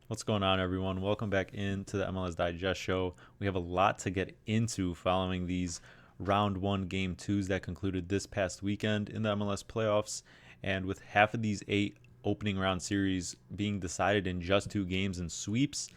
What's going on, everyone? Welcome back into the MLS Digest Show. We have a lot to get into following these round one game twos that concluded this past weekend in the MLS playoffs. And with half of these 8 opening round series being decided in just 2 games and sweeps,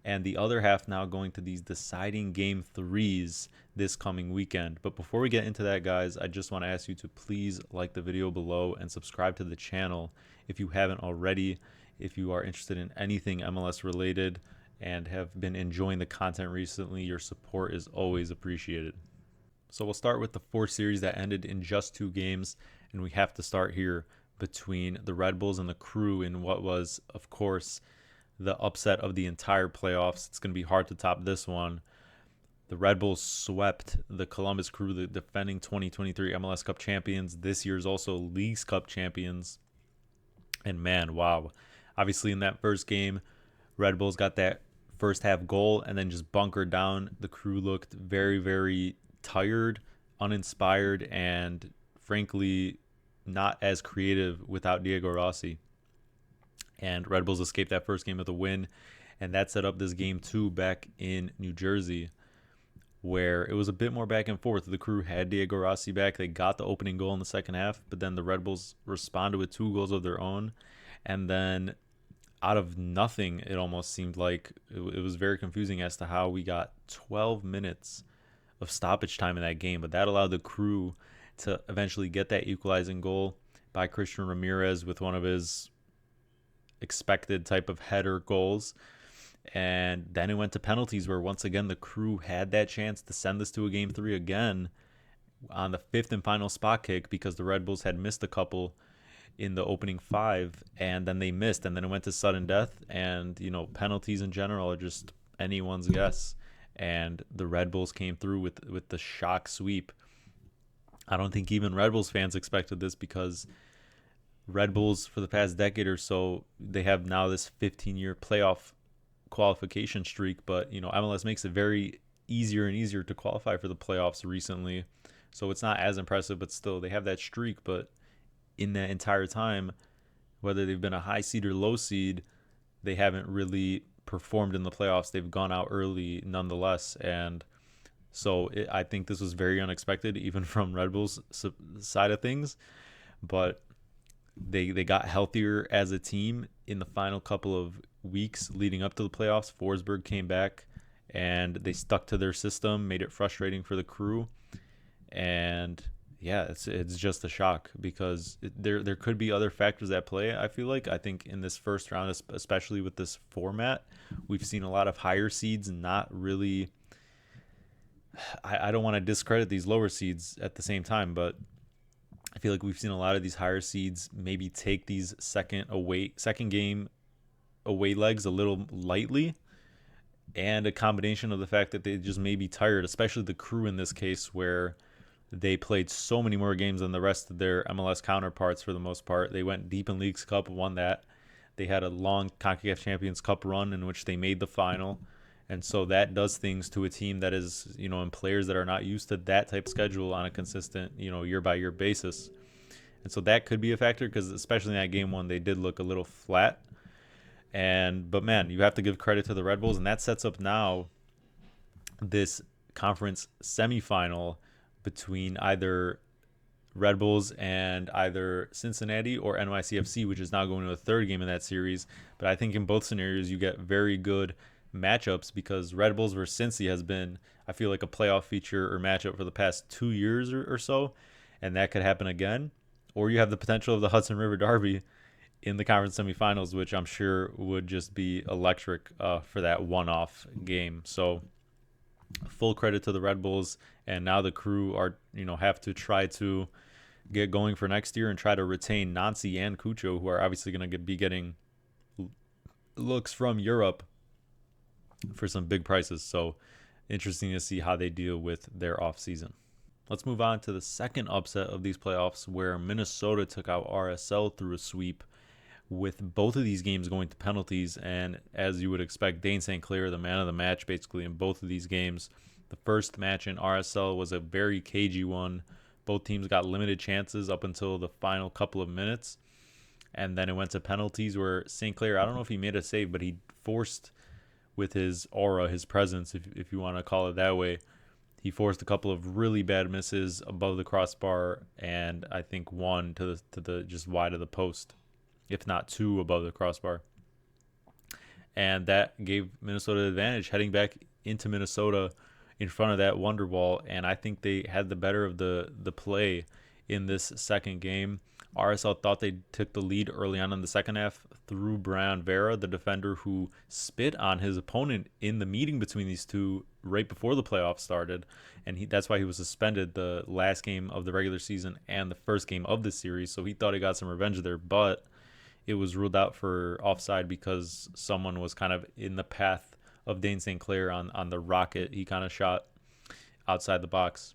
and the other half now going to these deciding game threes this coming weekend. But before we get into that, guys, I just want to ask you to please like the video below and subscribe to the channel if you haven't already. If you are interested in anything MLS related and have been enjoying the content recently, your support is always appreciated. So we'll start with the 4 series that ended in just 2 games, and we have to start here between the Red Bulls and the Crew in what was, of course, the upset of the entire playoffs. It's going to be hard to top this one. The Red Bulls swept the Columbus Crew, the defending 2023 MLS Cup champions, this year's also Leagues Cup champions. And man, wow. Obviously, in that first game, Red Bulls got that first half goal and then just bunkered down. The Crew looked very, very tired, uninspired, and frankly, not as creative without Diego Rossi. And Red Bulls escaped that first game with a win, and that set up this game 2 back in New Jersey, where it was a bit more back and forth. The Crew had Diego Rossi back. They got the opening goal in the second half, but then the Red Bulls responded with 2 goals of their own. And then out of nothing, it almost seemed like it was very confusing as to how we got 12 minutes of stoppage time in that game. But that allowed the Crew to eventually get that equalizing goal by Christian Ramirez with one of his expected type of header goals. And then it went to penalties, where once again the Crew had that chance to send this to a game 3 again on the 5th and final spot kick, because the Red Bulls had missed a couple in the opening 5, and then they missed, and then it went to sudden death. And penalties in general are just anyone's guess, and the Red Bulls came through with the shock sweep. I don't think even Red Bulls fans expected this, because Red Bulls, for the past decade or so, they have now this 15-year playoff qualification streak, but MLS makes it very easier and easier to qualify for the playoffs recently, so it's not as impressive, but still they have that streak. But in that entire time, whether they've been a high seed or low seed, they haven't really performed in the playoffs. They've gone out early nonetheless, and so I think this was very unexpected, even from Red Bulls side of things. But they got healthier as a team in the final couple of weeks leading up to the playoffs. Forsberg came back, and they stuck to their system, made it frustrating for the Crew. And yeah, it's just a shock, because there could be other factors at play. I think in this first round, especially with this format, we've seen a lot of higher seeds not really. I don't want to discredit these lower seeds at the same time, but I feel like we've seen a lot of these higher seeds maybe take these second game away legs a little lightly, and a combination of the fact that they just may be tired, especially the Crew in this case, where they played so many more games than the rest of their MLS counterparts for the most part. They went deep in Leagues Cup, won that. They had a long CONCACAF Champions Cup run in which they made the final. And so that does things to a team that is, and players that are not used to that type of schedule on a consistent, year-by-year basis. And so that could be a factor, because especially in that game 1, they did look a little flat. But man, you have to give credit to the Red Bulls, and that sets up now this conference semifinal between either Red Bulls and either Cincinnati or NYCFC, which is now going to a third game in that series. But I think in both scenarios, you get very good matchups, because Red Bulls versus Cincy has been, I feel like, a playoff feature or matchup for the past 2 years or so, and that could happen again. Or you have the potential of the Hudson River Derby in the conference semifinals, which I'm sure would just be electric for that one-off game. So full credit to the Red Bulls, and now the Crew are have to try to get going for next year and try to retain Nancy and Cucho, who are obviously going to be getting looks from Europe for some big prices. So interesting to see how they deal with their off season. Let's move on to the second upset of these playoffs, where Minnesota took out RSL through a sweep, with both of these games going to penalties. And as you would expect, Dane St. Clair, the man of the match, basically in both of these games. The first match in RSL was a very cagey one. Both teams got limited chances up until the final couple of minutes. And then it went to penalties where St. Clair, I don't know if he made a save, but he forced, with his aura, his presence, if you want to call it that way, he forced a couple of really bad misses above the crossbar, and I think one to the just wide of the post, if not two above the crossbar. And that gave Minnesota the advantage heading back into Minnesota in front of that Wonder Wall. And I think they had the better of the play in this second game. RSL thought they took the lead early on in the second half through Brian Vera, the defender who spit on his opponent in the meeting between these two right before the playoffs started. And that's why he was suspended the last game of the regular season and the first game of the series. So he thought he got some revenge there, but it was ruled out for offside because someone was kind of in the path of Dane St. Clair on the rocket he kind of shot outside the box.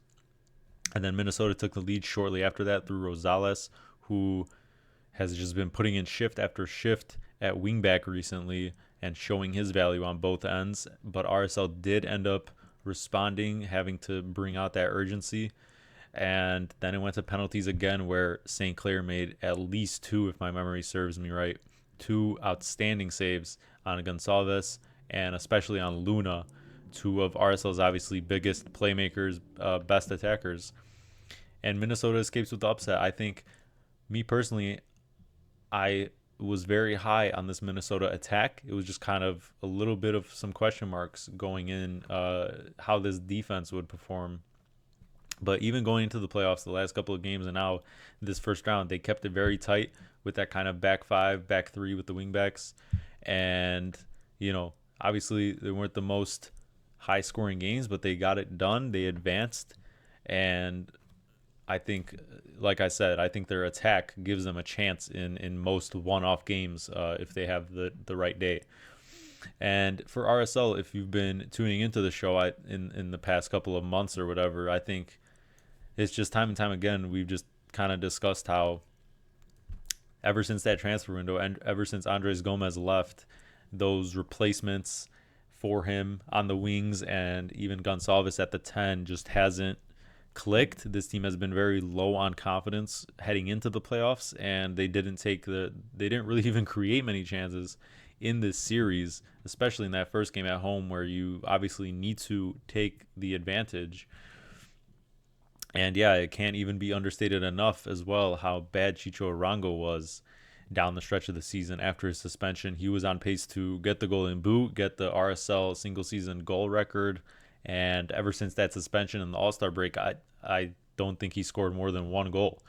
And then Minnesota took the lead shortly after that through Rosales, who has just been putting in shift after shift at wingback recently and showing his value on both ends. But RSL did end up responding, having to bring out that urgency. And then it went to penalties again, where St. Clair made at least two, if my memory serves me right, two outstanding saves on Gonçalves and especially on Luna, two of RSL's obviously biggest playmakers, best attackers. And Minnesota escapes with the upset. I think, me personally, I was very high on this Minnesota attack. It was just kind of a little bit of some question marks going in, how this defense would perform. But even going into the playoffs, the last couple of games and now this first round, they kept it very tight with that kind of back five, back three with the wingbacks. And, obviously they weren't the most high-scoring games, but they got it done. They advanced. And I think, like I said, I think their attack gives them a chance in most one-off games if they have the right day. And for RSL, if you've been tuning into the show in the past couple of months or whatever, I think it's just time and time again, we've just kind of discussed how ever since that transfer window and ever since Andres Gomez left, those replacements for him on the wings and even Gonçalves at the 10 just hasn't clicked. This team has been very low on confidence heading into the playoffs, and they didn't really even create many chances in this series, especially in that first game at home where you obviously need to take the advantage. And yeah, it can't even be understated enough as well how bad Chicho Arango was down the stretch of the season after his suspension. He was on pace to get the Golden Boot, get the RSL single season goal record, and ever since that suspension and the All-Star break, I don't think he scored more than one goal.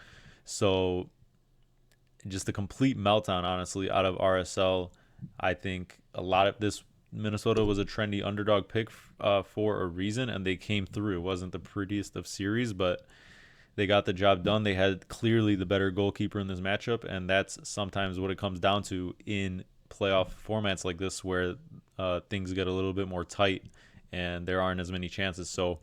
So just a complete meltdown, honestly, out of RSL. I think a lot of this, Minnesota was a trendy underdog pick for a reason, and they came through. It wasn't the prettiest of series, but they got the job done. They had clearly the better goalkeeper in this matchup, and that's sometimes what it comes down to in playoff formats like this where things get a little bit more tight and there aren't as many chances. So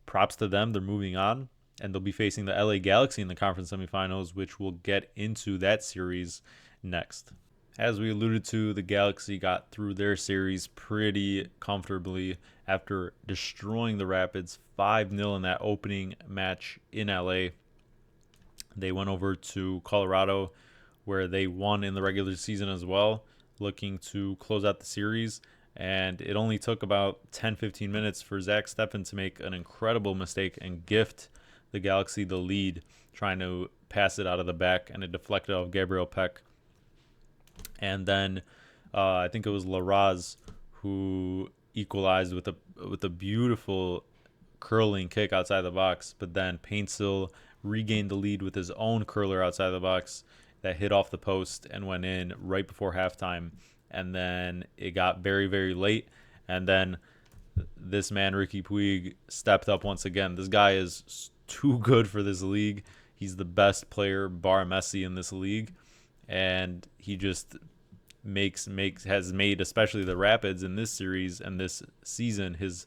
props to them. They're moving on, and they'll be facing the LA Galaxy in the conference semifinals, which we'll get into that series next. As we alluded to, the Galaxy got through their series pretty comfortably after destroying the Rapids 5-0 in that opening match in LA. They went over to Colorado, where they won in the regular season as well, looking to close out the series. And it only took about 10-15 minutes for Zach Steffen to make an incredible mistake and gift the Galaxy the lead, trying to pass it out of the back, and it deflected off Gabriel Peck. And then I think it was Larraz who equalized with a beautiful curling kick outside the box. But then Paintsill regained the lead with his own curler outside the box that hit off the post and went in right before halftime. And then it got very, very late. And then this man, Ricky Puig, stepped up once again. This guy is too good for this league. He's the best player, bar Messi, in this league. And he just has made especially the Rapids in this series and this season his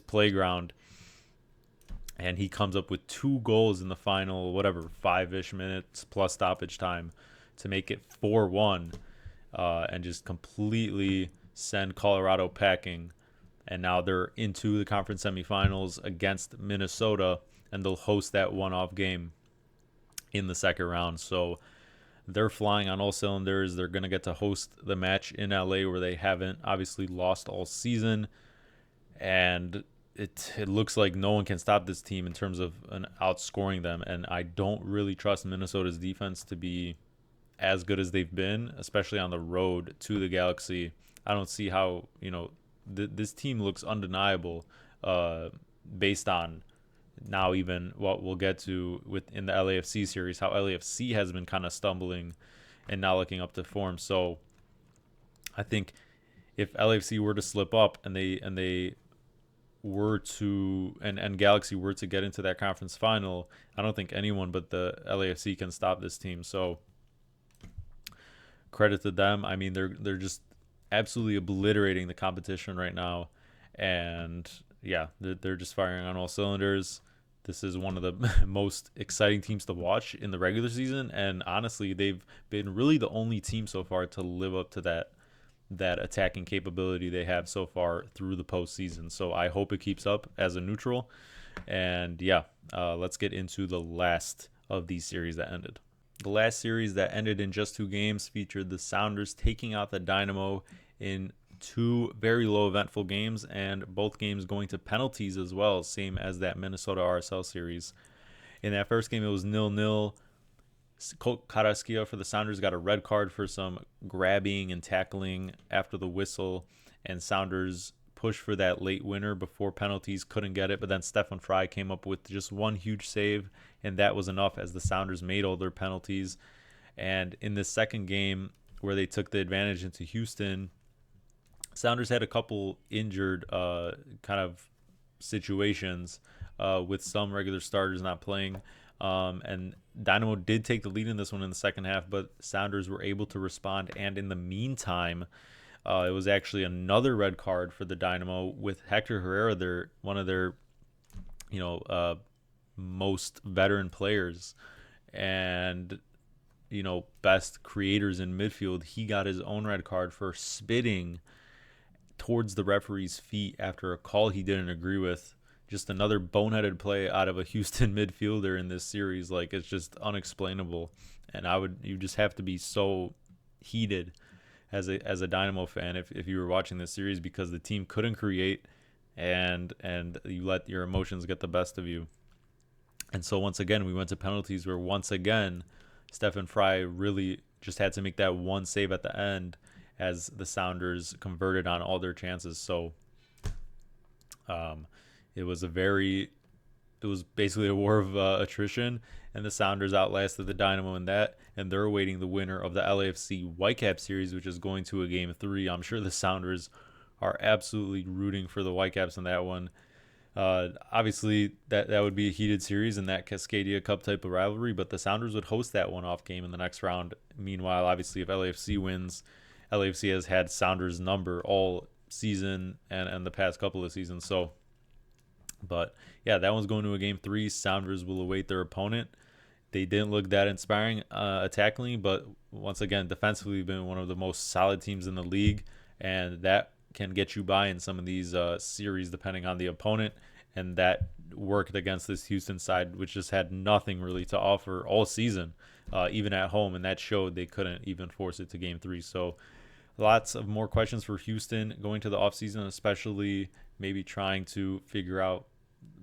playground. And he comes up with 2 goals in the final 5-ish minutes plus stoppage time to make it 4-1 and just completely send Colorado packing. And now they're into the conference semifinals against Minnesota, and they'll host that one-off game in the second round. So they're flying on all cylinders. They're going to get to host the match in LA where they haven't obviously lost all season. And it looks like no one can stop this team in terms of outscoring them. And I don't really trust Minnesota's defense to be as good as they've been, especially on the road to the Galaxy. I don't see how, this team looks undeniable based on now even what we'll get to within the LAFC series, how LAFC has been kind of stumbling and not looking up to form. So I think if LAFC were to slip up and they were to and Galaxy were to get into that conference final, I don't think anyone but the LAFC can stop this team. So credit to them. I mean, they're just absolutely obliterating the competition right now, and yeah, they're just firing on all cylinders. This is one of the most exciting teams to watch in the regular season, and honestly, they've been really the only team so far to live up to that attacking capability they have so far through the postseason. So I hope it keeps up as a neutral. And yeah, let's get into the last of these series that ended. The last series that ended in just 2 games featured the Sounders taking out the Dynamo in 2 very low eventful games, and both games going to penalties as well, same as that Minnesota RSL series. In that first game, it was 0-0. Colt Carrasquilla for the Sounders got a red card for some grabbing and tackling after the whistle, and Sounders pushed for that late winner before penalties, couldn't get it, but then Stefan Frei came up with just one huge save, and that was enough as the Sounders made all their penalties. And in the second game, where they took the advantage into Houston, Sounders had a couple injured kind of situations with some regular starters not playing. And Dynamo did take the lead in this one in the second half, but Sounders were able to respond. And in the meantime, it was actually another red card for the Dynamo with Hector Herrera, one of their, most veteran players and, best creators in midfield. He got his own red card for spitting towards the referee's feet after a call he didn't agree with. Just another boneheaded play out of a Houston midfielder in this series. Like, it's just unexplainable. And you just have to be so heated as a Dynamo fan if you were watching this series, because the team couldn't create and you let your emotions get the best of you. And so once again, we went to penalties where once again, Stefan Frei really just had to make that one save at the end as the Sounders converted on all their chances. So it was basically a war of attrition, and the Sounders outlasted the Dynamo in that, and they're awaiting the winner of the LAFC Whitecaps series, which is going to a Game 3. I'm sure the Sounders are absolutely rooting for the Whitecaps in that one. Obviously, that would be a heated series in that Cascadia Cup type of rivalry, but the Sounders would host that one-off game in the next round. Meanwhile, obviously, if LAFC wins, LAFC has had Sounders' number all season and the past couple of seasons. But yeah, that one's going to a Game 3. Sounders will await their opponent. They didn't look that inspiring attackingly, but once again, defensively, been one of the most solid teams in the league, and that can get you by in some of these series depending on the opponent. And that worked against this Houston side, which just had nothing really to offer all season, even at home, and that showed they couldn't even force it to Game 3. So lots of more questions for Houston going to the offseason, especially maybe trying to figure out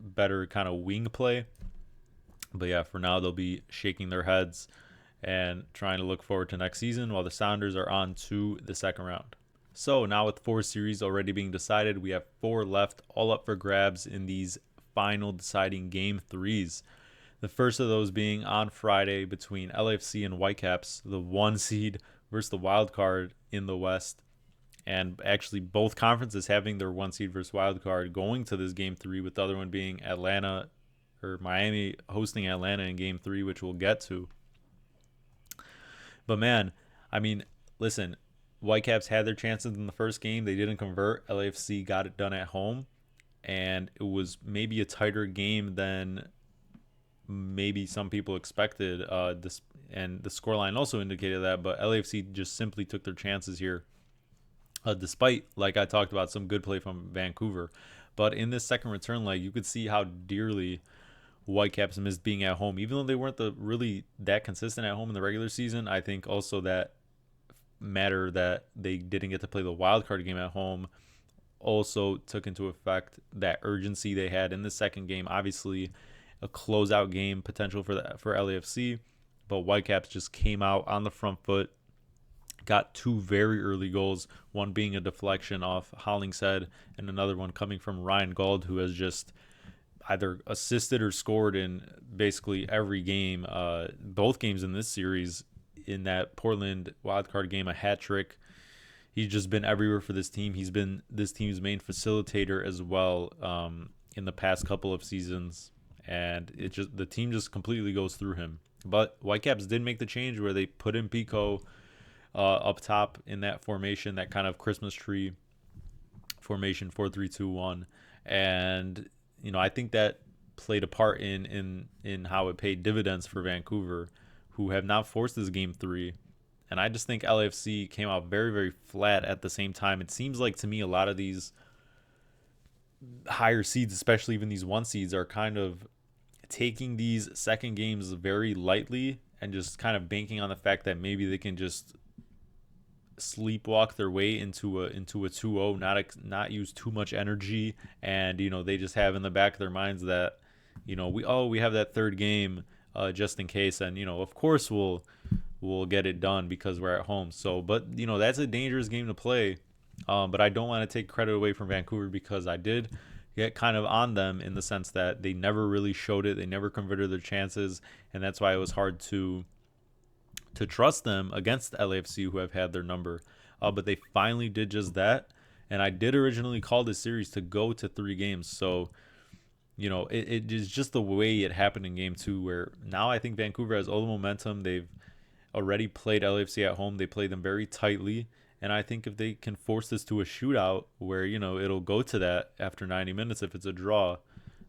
better kind of wing play. But yeah, for now, they'll be shaking their heads and trying to look forward to next season while the Sounders are on to the second round. So now with 4 series already being decided, we have 4 left, all up for grabs in these final deciding Game 3s. The first of those being on Friday between LAFC and Whitecaps, the 1 seed versus the wild card in the West. And actually both conferences having their 1 seed versus wild card going to this Game 3, with the other one being Miami hosting Atlanta in Game 3, which we'll get to. But man, I mean, listen, Whitecaps had their chances in the first game. They didn't convert. LAFC got it done at home, and it was maybe a tighter game than maybe some people expected. And the scoreline also indicated that, but LAFC just simply took their chances here, despite, like I talked about, some good play from Vancouver. But in this second return leg, you could see how dearly Whitecaps missed being at home, even though they weren't really that consistent at home in the regular season. I think also that matter that they didn't get to play the wild card game at home also took into effect that urgency they had in the second game. Obviously, a closeout game potential for LAFC, but Whitecaps just came out on the front foot, got two very early goals, one being a deflection off Hollingshead and another one coming from Ryan Gauld, who has just either assisted or scored in basically every game, both games in this series. In that Portland wildcard game, a hat trick. He's just been everywhere for this team. He's been this team's main facilitator as well in the past couple of seasons, and the team just completely goes through him. But Whitecaps did make the change where they put in Pico up top in that formation, that kind of Christmas tree formation, 4-3-2-1, and I think that played a part in how it paid dividends for Vancouver, who have not forced this game 3. And I just think LAFC came out very, very flat at the same time. It seems like to me a lot of these higher seeds, especially even these 1 seeds, are kind of taking these second games very lightly and just kind of banking on the fact that maybe they can just sleepwalk their way into a 2-0, not use too much energy, and they just have in the back of their minds that we have that third game just in case, and of course we'll get it done because we're at home. So, but that's a dangerous game to play. But I don't want to take credit away from Vancouver, because I did get kind of on them in the sense that they never really showed it. They never converted their chances, and that's why it was hard to trust them against the LAFC, who have had their number. But they finally did just that, and I did originally call this series to go to 3 games. So, it is just the way it happened in game 2, where now I think Vancouver has all the momentum. They've already played LAFC at home. They played them very tightly. And I think if they can force this to a shootout where, it'll go to that after 90 minutes if it's a draw,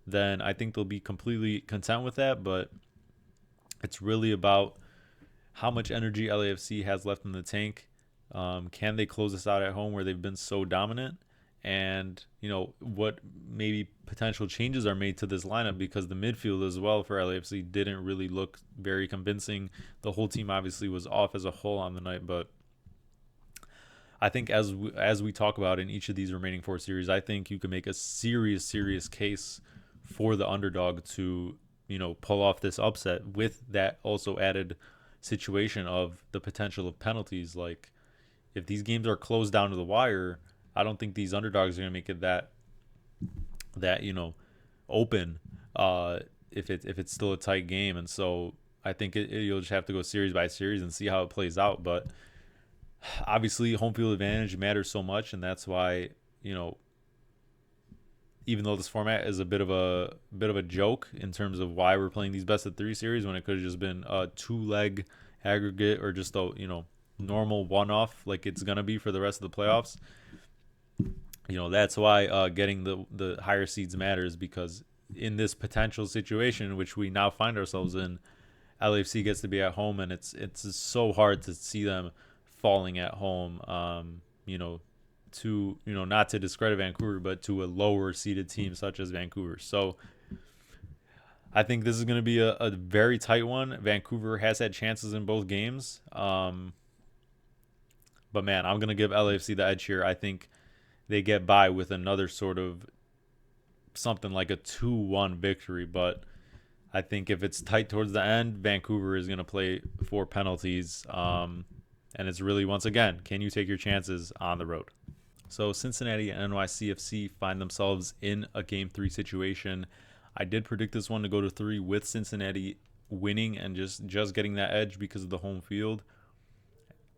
then I think they'll be completely content with that. But it's really about how much energy LAFC has left in the tank. Can they close this out at home where they've been so dominant? And, what maybe potential changes are made to this lineup, because the midfield as well for LAFC didn't really look very convincing. The whole team obviously was off as a whole on the night, but I think as we talk about in each of these remaining 4 series, I think you can make a serious case for the underdog to, pull off this upset, with that also added situation of the potential of penalties. Like, if these games are closed down to the wire, I don't think these underdogs are going to make it that open if it's still a tight game. And so I think you'll just have to go series by series and see how it plays out. But obviously home field advantage matters so much, and that's why, even though this format is a bit of a joke in terms of why we're playing these best of 3 series when it could have just been a 2-leg aggregate or just a normal one-off like it's going to be for the rest of the playoffs. That's why getting the higher seeds matters, because in this potential situation in which we now find ourselves in, LAFC gets to be at home, and it's so hard to see them falling at home, to not to discredit Vancouver, but to a lower seeded team such as Vancouver. So I think this is going to be a very tight one. Vancouver has had chances in both games, but man, I'm going to give LAFC the edge here. I think they get by with another sort of something like a 2-1 victory, but I think if it's tight towards the end, Vancouver is going to play 4 penalties, and it's really, once again, can you take your chances on the road? So Cincinnati and NYCFC find themselves in a Game 3 situation. I did predict this one to go to 3 with Cincinnati winning and just getting that edge because of the home field.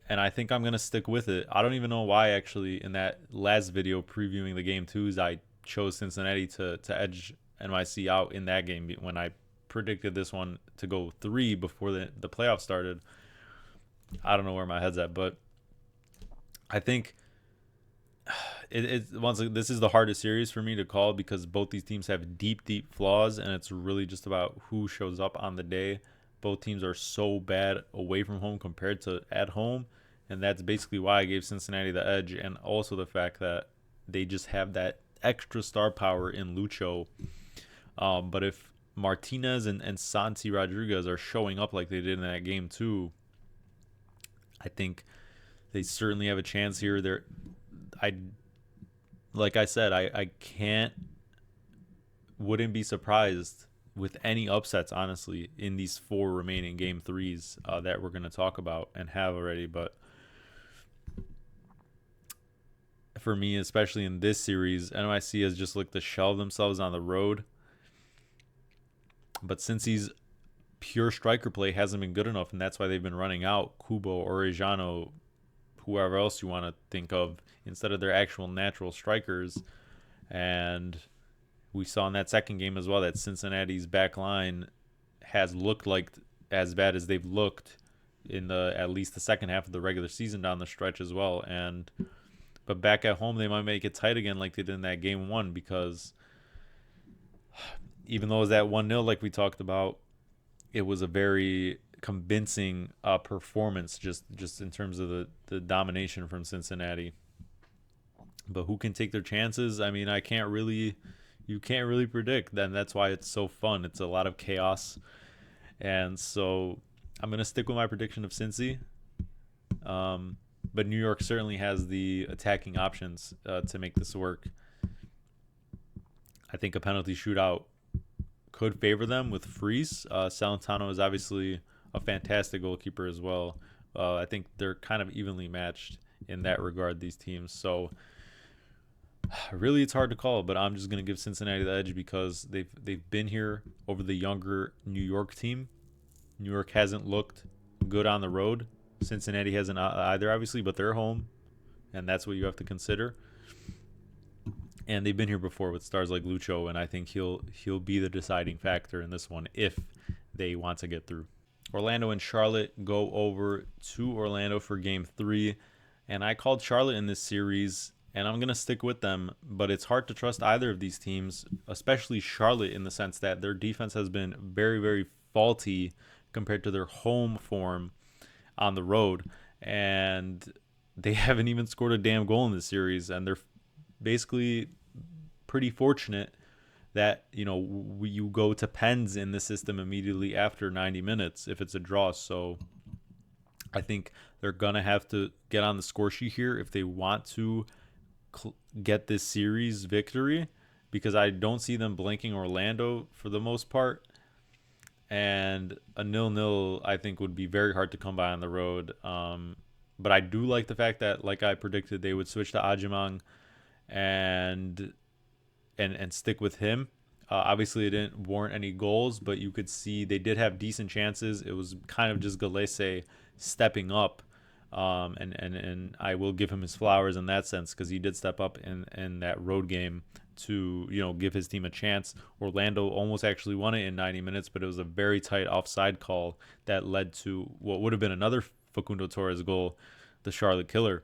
And I think I'm going to stick with it. I don't even know why, actually, in that last video previewing the Game 2s, I chose Cincinnati to edge NYC out in that game when I predicted this one to go 3 before the playoffs started. I don't know where my head's at, but I think this is the hardest series for me to call, because both these teams have deep flaws, and it's really just about who shows up on the day. Both teams are so bad away from home compared to at home, and that's basically why I gave Cincinnati the edge, and also the fact that they just have that extra star power in Lucho. But if Martinez and Santi Rodriguez are showing up like they did in that game too, I think they certainly have a chance here. I like I said, I wouldn't be surprised with any upsets, honestly, in these 4 remaining game 3s that we're going to talk about and have already. But for me, especially in this series, NYC has just looked to shelve themselves on the road. But since he's pure striker play hasn't been good enough, and that's why they've been running out Kubo, Orejano, whoever else you want to think of, instead of their actual natural strikers. And we saw in that second game as well that Cincinnati's back line has looked like as bad as they've looked in at least the second half of the regular season down the stretch as well. But back at home, they might make it tight again like they did in that game 1, because even though it was that 1-0 like we talked about, it was a very convincing performance just in terms of the domination from Cincinnati. But who can take their chances? I mean, you can't really predict. Then that's why it's so fun. It's a lot of chaos. And so I'm going to stick with my prediction of Cincy. But New York certainly has the attacking options to make this work. I think a penalty shootout could favor them with Freese. Salentano is obviously a fantastic goalkeeper as well. I think they're kind of evenly matched in that regard, these teams. So really it's hard to call, but I'm just going to give Cincinnati the edge because they've been here over the younger New York team. New York hasn't looked good on the road. Cincinnati hasn't either, obviously, but they're home, and that's what you have to consider. And they've been here before with stars like Lucho, and I think he'll be the deciding factor in this one if they want to get through. Orlando and Charlotte go over to Orlando for Game 3, and I called Charlotte in this series, and I'm going to stick with them, but it's hard to trust either of these teams, especially Charlotte, in the sense that their defense has been very, very faulty compared to their home form on the road, and they haven't even scored a damn goal in this series, and they're basically pretty fortunate that you go to pens in the system immediately after 90 minutes if it's a draw. So I think they're gonna have to get on the score sheet here if they want to get this series victory, because I don't see them blanking Orlando for the most part. And a 0-0, I think, would be very hard to come by on the road. But I do like the fact that, like I predicted, they would switch to Ajimang and stick with him. Obviously, it didn't warrant any goals, but you could see they did have decent chances. It was kind of just Galese stepping up. And I will give him his flowers in that sense, because he did step up in that road game to give his team a chance. Orlando almost actually won it in 90 minutes, but it was a very tight offside call that led to what would have been another Facundo Torres goal, the Charlotte killer.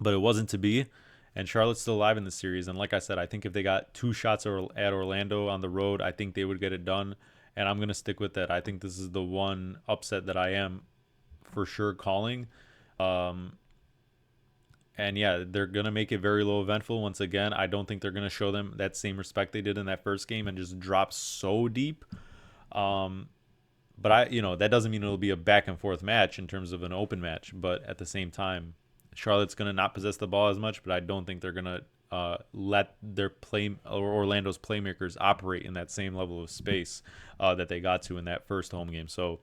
But it wasn't to be, and Charlotte's still alive in the series. And like I said, I think if they got 2 shots at Orlando on the road, I think they would get it done, and I'm going to stick with that. I think this is the one upset that I am for sure calling. And yeah, they're going to make it very low eventful. Once again, I don't think they're going to show them that same respect they did in that first game and just drop so deep. But that doesn't mean it'll be a back and forth match in terms of an open match. But at the same time, Charlotte's going to not possess the ball as much, but I don't think they're going to let their Orlando's playmakers operate in that same level of space that they got to in that first home game. So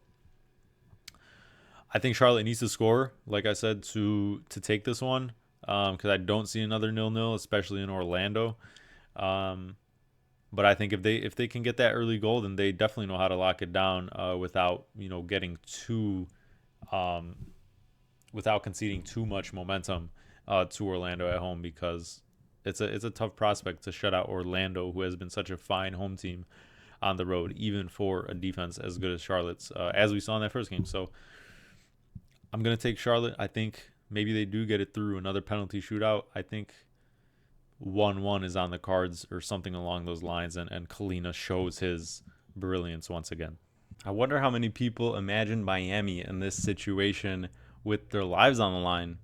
I think Charlotte needs to score, like I said, to take this one, because I don't see another 0-0, especially in Orlando. But I think if they can get that early goal, then they definitely know how to lock it down without getting without conceding too much momentum to Orlando at home, because it's a tough prospect to shut out Orlando, who has been such a fine home team on the road, even for a defense as good as Charlotte's, as we saw in that first game. So I'm going to take Charlotte. I think maybe they do get it through another penalty shootout. I think 1-1 is on the cards or something along those lines, and Kalina shows his brilliance once again. I wonder how many people imagine Miami in this situation with their lives on the line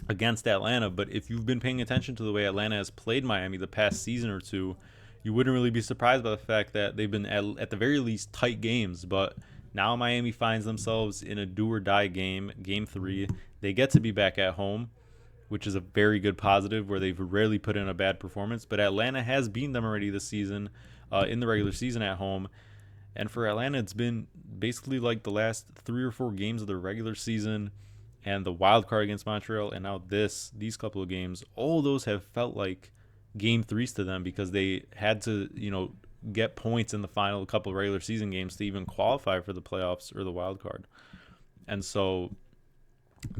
against Atlanta. But if you've been paying attention to the way Atlanta has played Miami the past season or two, you wouldn't really be surprised by the fact that they've been at the very least tight games. But now Miami finds themselves in a do or die game, game 3. They get to be back at home, which is a very good positive where they've rarely put in a bad performance. But Atlanta has beaten them already this season in the regular season at home. And for Atlanta, it's been basically like the last 3 or 4 games of the regular season and the wild card against Montreal, and now these couple of games, all those have felt like game 3s to them because they had to, get points in the final couple of regular season games to even qualify for the playoffs or the wild card. And so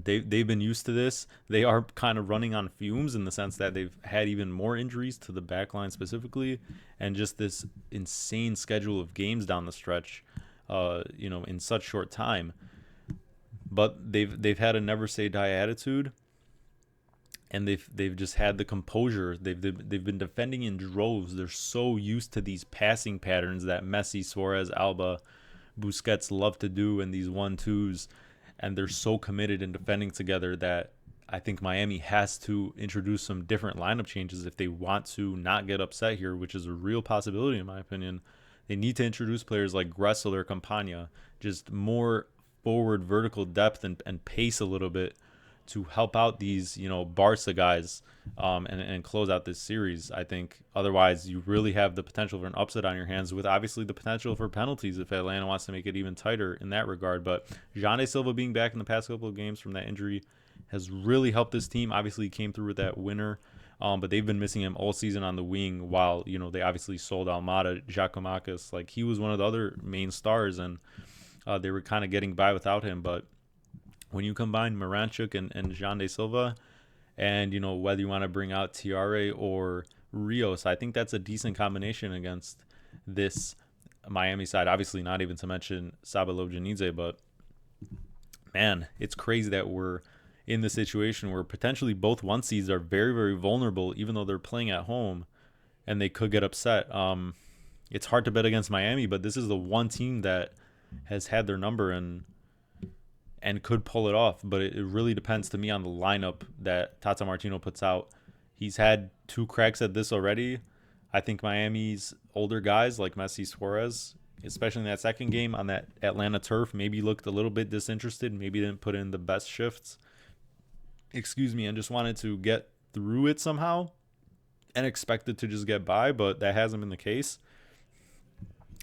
they've been used to this. They are kind of running on fumes in the sense that they've had even more injuries to the back line specifically, and just this insane schedule of games down the stretch, in such short time. But they've had a never say die attitude, and they've just had the composure. They've been defending in droves. They're so used to these passing patterns that Messi, Suarez, Alba, Busquets love to do in these 1-2s, and they're so committed in defending together that I think Miami has to introduce some different lineup changes if they want to not get upset here, which is a real possibility in my opinion. They need to introduce players like Gressel or Campagna, just more forward vertical depth and pace a little bit to help out these Barca guys and close out this series. I think otherwise you really have the potential for an upset on your hands, with obviously the potential for penalties if Atlanta wants to make it even tighter in that regard. But Jean Silva being back in the past couple of games from that injury has really helped this team. Obviously he came through with that winner, but they've been missing him all season on the wing, while they obviously sold Almada. Giacomakis, like, he was one of the other main stars, and they were kind of getting by without him. But when you combine Miranchuk and Jean de Silva, and whether you want to bring out Tiare or Rios, I think that's a decent combination against this Miami side. Obviously not even to mention Sabalo Janidze, but man, it's crazy that we're in the situation where potentially both 1 seeds are very, very vulnerable, even though they're playing at home, and they could get upset. It's hard to bet against Miami, but this is the one team that has had their number and could pull it off. But it really depends to me on the lineup that Tata Martino puts out. He's had 2 cracks at this already. I think Miami's older guys like Messi, Suarez, especially in that second game on that Atlanta turf, maybe looked a little bit disinterested, maybe didn't put in the best shifts, and just wanted to get through it somehow and expected to just get by, but that hasn't been the case.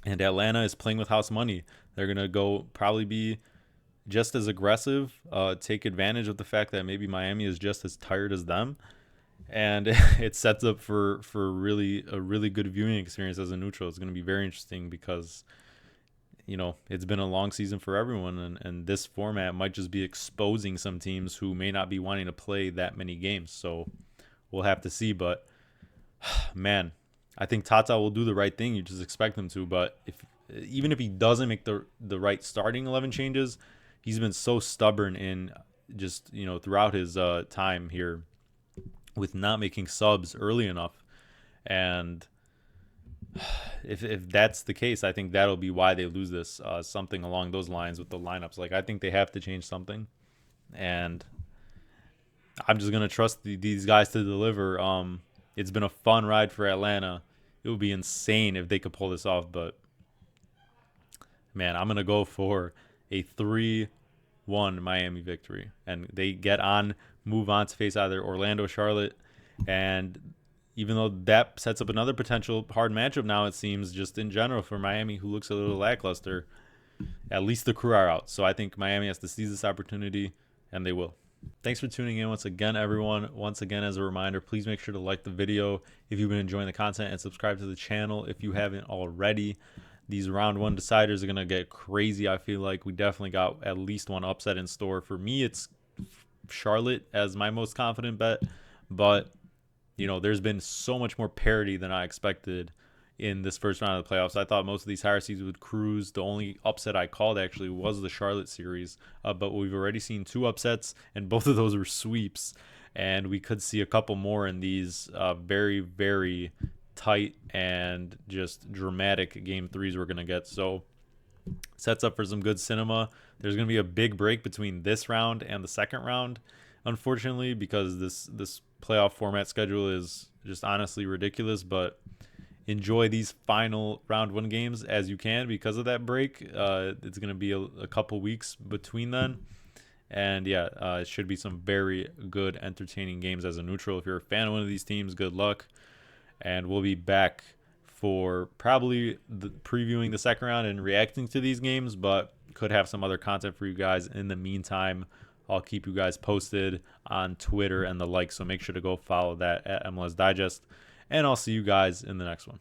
And Atlanta is playing with house money. They're going to probably be just as aggressive, take advantage of the fact that maybe Miami is just as tired as them. And it sets up for a really good viewing experience as a neutral. It's going to be very interesting because, it's been a long season for everyone. And this format might just be exposing some teams who may not be wanting to play that many games. So we'll have to see. But, man, I think Tata will do the right thing. You just expect him to. But even if he doesn't make the right starting 11 changes, he's been so stubborn in just, throughout his time here with not making subs early enough. And if that's the case, I think that'll be why they lose this, something along those lines with the lineups. Like, I think they have to change something. And I'm just going to trust these guys to deliver. It's been a fun ride for Atlanta. It would be insane if they could pull this off. But, man, I'm going to go for a 3-1 Miami victory. And they move on to face either Orlando, Charlotte. And even though that sets up another potential hard matchup now, it seems, just in general for Miami, who looks a little lackluster, at least the crew are out. So I think Miami has to seize this opportunity, and they will. Thanks for tuning in once again, everyone. Once again, as a reminder, please make sure to like the video if you've been enjoying the content, and subscribe to the channel if you haven't already. These round 1 deciders are going to get crazy. I feel like we definitely got at least one upset in store. For me, it's Charlotte as my most confident bet, but there's been so much more parity than I expected in this first round of the playoffs. I thought most of these higher seeds would cruise. The only upset I called actually was the Charlotte series, but we've already seen 2 upsets, and both of those were sweeps, and we could see a couple more in these very, very tight and just dramatic game 3s we're going to get. So sets up for some good cinema. There's going to be a big break between this round and the second round, unfortunately, because this playoff format schedule is just honestly ridiculous. But enjoy these final round one games as you can because of that break. It's going to be a couple weeks between then. And yeah, it should be some very good, entertaining games as a neutral. If you're a fan of one of these teams, good luck. And we'll be back for probably previewing the second round and reacting to these games, but could have some other content for you guys. In the meantime, I'll keep you guys posted on Twitter and the like, so make sure to go follow that at MLS Digest. And I'll see you guys in the next one.